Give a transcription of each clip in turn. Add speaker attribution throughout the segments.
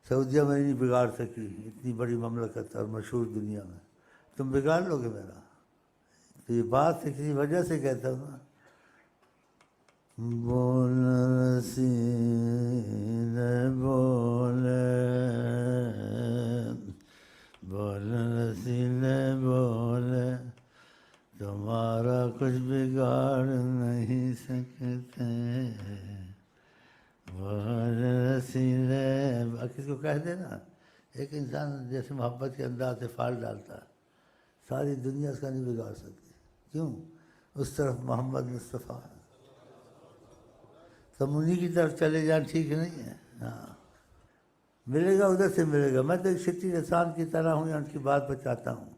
Speaker 1: سعودیہ میں نہیں بگاڑ سکی، اتنی بڑی مملکت اور مشہور دنیا میں، تم بگاڑ لو گے میرا؟ تو یہ بات سے کسی وجہ سے کہتا ہوں نا، بول رسول بولے، بول رسول بولے، تمہارا کچھ بگاڑ نہیں سکتے، بول رسول۔ کسی کو کہہ دے نا، ایک انسان جیسے محبت کے انداز سے فال ڈالتا ہے، ساری دنیا اس کا نہیں بگاڑ سکتی۔ کیوں؟ اس طرف محمد مصطفیٰ ہے، تم انہیں کی طرف چلے جائیں، ٹھیک نہیں ہے؟ ہاں، ملے گا ادھر سے ملے گا۔ میں تو ایک سٹی انسان کی طرح ہوں، یا ان کی بات بچاتا ہوں۔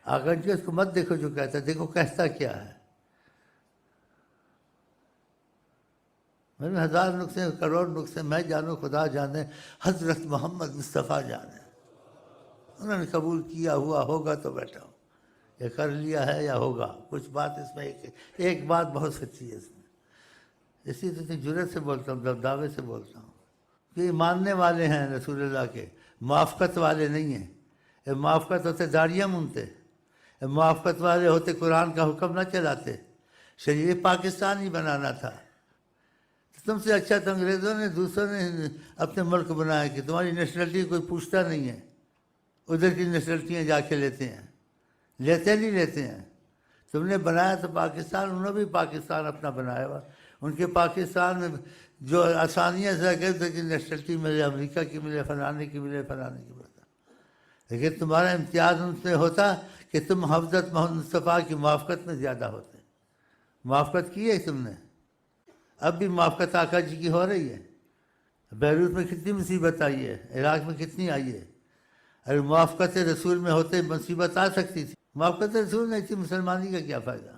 Speaker 1: آگر جی اس کو مت دیکھو جو کہتا ہے، دیکھو کہتا کیا ہے۔ میں نے ہزار نقصے، کروڑ نقصے، میں جانو خدا جانے، حضرت محمد مصطفیٰ جانے۔ انہوں نے قبول کیا، ہوا ہوگا تو بیٹھا ہوں، یا کر لیا ہے یا ہوگا۔ کچھ بات اس میں ایک بات بہت سچی ہے اس میں، اسی طرح جرأت سے بولتا ہوں، دعوے سے بولتا ہوں کہ یہ ماننے والے ہیں رسول اللہ کے، موافقت والے نہیں ہیں۔ یہ موافقت ہوتے داڑیاں مونتے، موافقت والے ہوتے قرآن کا حکم نہ چلاتے، شریعہ پاکستان ہی بنانا تھا۔ تم سے اچھا تو انگریزوں نے، دوسروں نے اپنے ملک بنایا کہ تمہاری نیشنلٹی کوئی پوچھتا نہیں ہے، ادھر کی نیشنلٹیاں جا کے لیتے ہیں، نہیں لیتے ہیں۔ تم نے بنایا تو پاکستان، انہوں نے بھی پاکستان اپنا بنایا ہوا۔ ان کے پاکستان میں جو آسانیاں سے کہتے کہ نیشنلٹی ملے، امریکہ کی ملے، فلانے کی ملے، فلانے کی ملے، لیکن تمہارا امتیاز ان سے ہوتا کہ تم حضرت محمد مصطفیٰ کی موافقت میں زیادہ ہوتے۔ موافقت کی ہے تم نے، اب بھی موافقت آقا جی کی ہو رہی ہے۔ بیروت میں کتنی مصیبت آئی ہے، عراق میں کتنی آئی ہے۔ اگر موافقت رسول میں ہوتے مصیبت آ سکتی تھی، موافقت رسول نہیں تھی، مسلمانی کا کیا فائدہ؟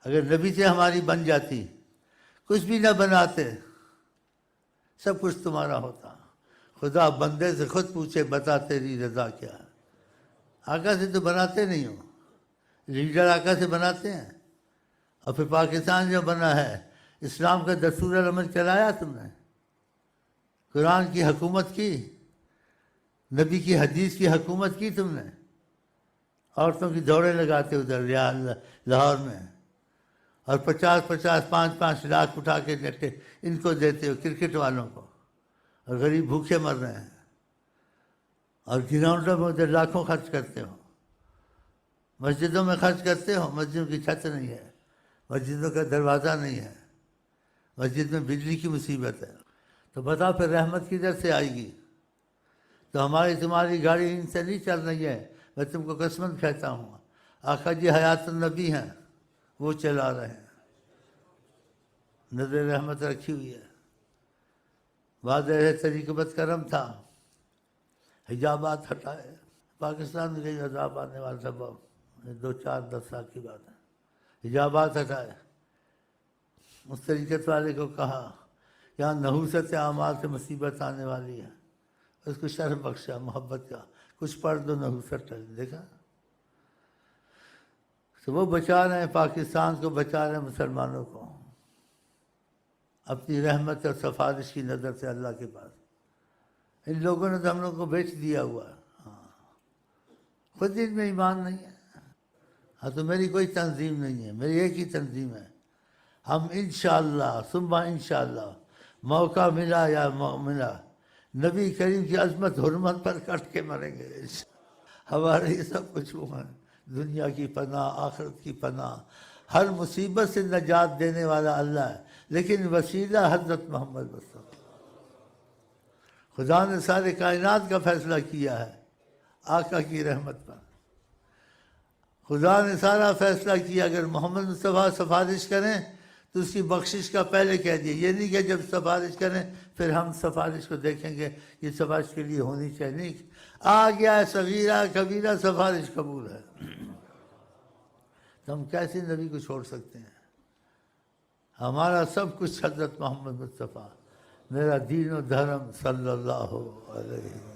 Speaker 1: اگر نبی سے ہماری بن جاتی، کچھ بھی نہ بناتے، سب کچھ تمہارا ہوتا۔ خدا بندے سے خود پوچھے، بتا تیری رضا کیا ہے؟ آقا سے تو بناتے نہیں ہو، لیڈر آقا سے بناتے ہیں۔ اور پھر پاکستان جو بنا ہے، اسلام کا دستور العمل چلایا تم نے، قرآن کی حکومت کی، نبی کی حدیث کی حکومت کی تم نے۔ عورتوں کی دوڑیں لگاتے ادھر لاہور میں، اور 5 لاکھ اٹھا کے دیتے، ان کو دیتے ہو کرکٹ والوں کو، اور غریب بھوکے مر رہے ہیں۔ اور گراؤنڈوں میں ادھر لاکھوں خرچ کرتے ہو، مسجدوں میں خرچ کرتے ہو، مسجدوں کی چھت نہیں ہے، مسجدوں کا دروازہ نہیں ہے، مسجد میں بجلی کی مصیبت ہے۔ تو بتاؤ پھر رحمت کدھر سے آئے گی؟ تو ہماری تمہاری گاڑی ان سے نہیں چل رہی ہے، میں تم کو قسمت کہتا ہوں۔ آقا جی حیات النبی ہیں، وہ چلا رہے ہیں، نظر رحمت رکھی ہوئی ہے۔ واضح طریقت کرم تھا، حجابات ہٹائے۔ پاکستان میں کئی عذاب آنے والا سبب 2-4-10 سال کی بات ہے، حجابات ہٹائے۔ اس طریقت والے کو کہا یہاں نحوست اعمال سے مصیبت آنے والی ہے، اس کو شرف بخشا محبت کا، کچھ پڑھ دو نحوست ٹل۔ دیکھا تو وہ بچا رہے ہیں پاکستان کو، بچا رہے ہیں مسلمانوں کو اپنی رحمت اور سفارش کی نظر سے اللہ کے پاس۔ ان لوگوں نے تو ہم لوگوں کو بیچ دیا ہوا ہے، خود ان میں ایمان نہیں ہے۔ ہاں تو میری کوئی تنظیم نہیں ہے، میری ایک ہی تنظیم ہے۔ ہم انشاءاللہ ثم انشاءاللہ موقع ملا یا ملا، نبی کریم کی عظمت حرمت پر کٹ کے مریں گے۔ ہمارے یہ سب کچھ وہ ہیں، دنیا کی پناہ، آخرت کی پناہ، ہر مصیبت سے نجات دینے والا اللہ ہے، لیکن وسیلہ حضرت محمد مصطفیٰ۔ خدا نے سارے کائنات کا فیصلہ کیا ہے آقا کی رحمت پر۔ خدا نے سارا فیصلہ کیا، اگر محمد مصطفیٰ سفارش کریں تو اس کی بخشش کا پہلے کہہ دیا، یہ نہیں کہ جب سفارش کریں پھر ہم سفارش کو دیکھیں گے یہ سفارش کے لیے ہونی چاہیے، نہیں، آ گیا ہے صغیرہ کبیرہ سفارش قبول ہے۔ تو ہم کیسے نبی کو چھوڑ سکتے ہیں؟ ہمارا سب کچھ حضرت محمد مصطفیٰ، میرا دین و دھرم صلی اللہ علیہ وسلم۔